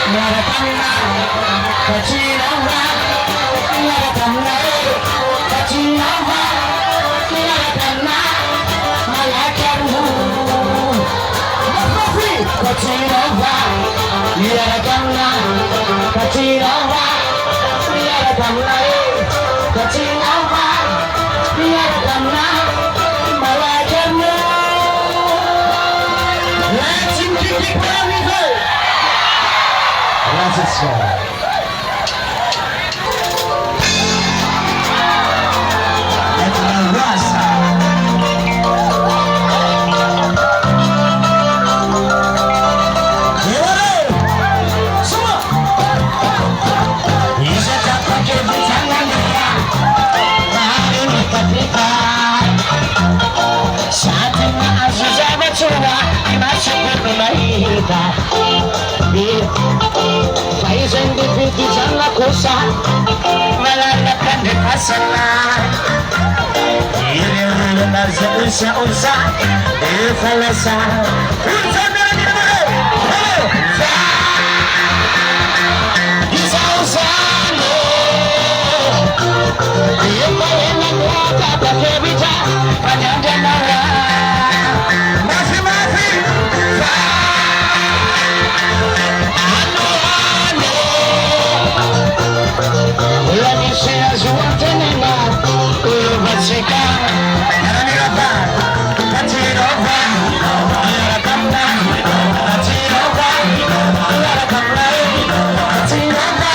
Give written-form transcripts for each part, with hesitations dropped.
Maracanã, Catinava, Maracanã, Catinava, Maracanã, Malacaru, Catinava, Maracanã, Catinava, Maracanã, Catinava, Maracanã, Malacaru. Let's keep it going. That's it, sir. That's the Rasa. Paisen dipiti jangan kosa melalakan di pasangan. Ini benar seusah di falasa. Dia main muka pakai bicara panjang dan masih. Saya suat tenang, ubat sekarang. Nara Katinova, Nara Kamna, Katinova, Nara Kamna, Katinova,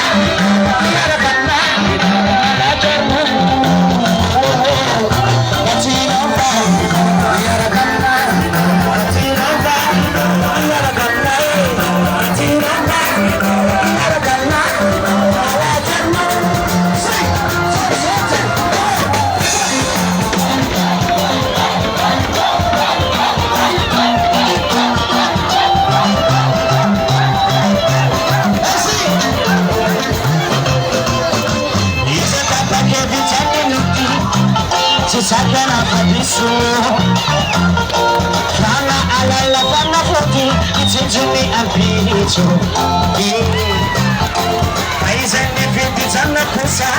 Nara Kamna, Katinova, Katinova, Nara Kamna, Katinova, Nara Kamna, Katinova, Nara Kamna. Sakana fadisu Fana alala fana foti Itijuni ampichu Aizani fiti sana kusa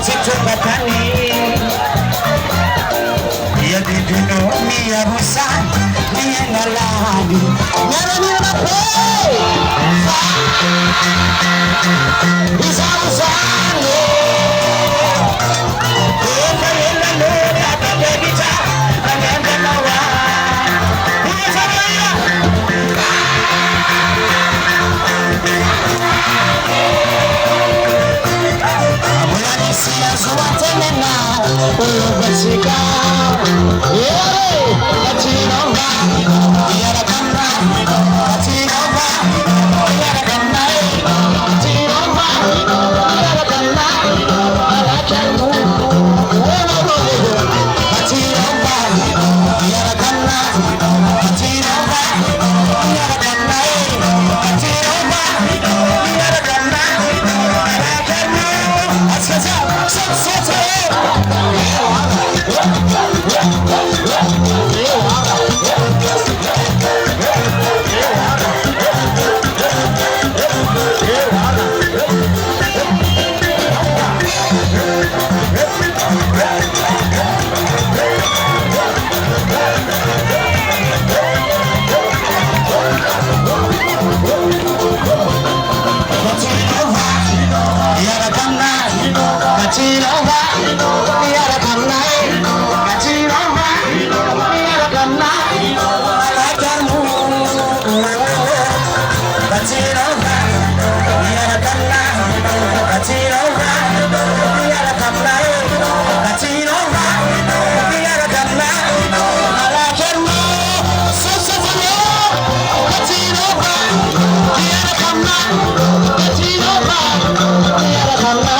Titu batani Ya didino miya rusa Miya nalani Nyara nina pe Isa usano Come on.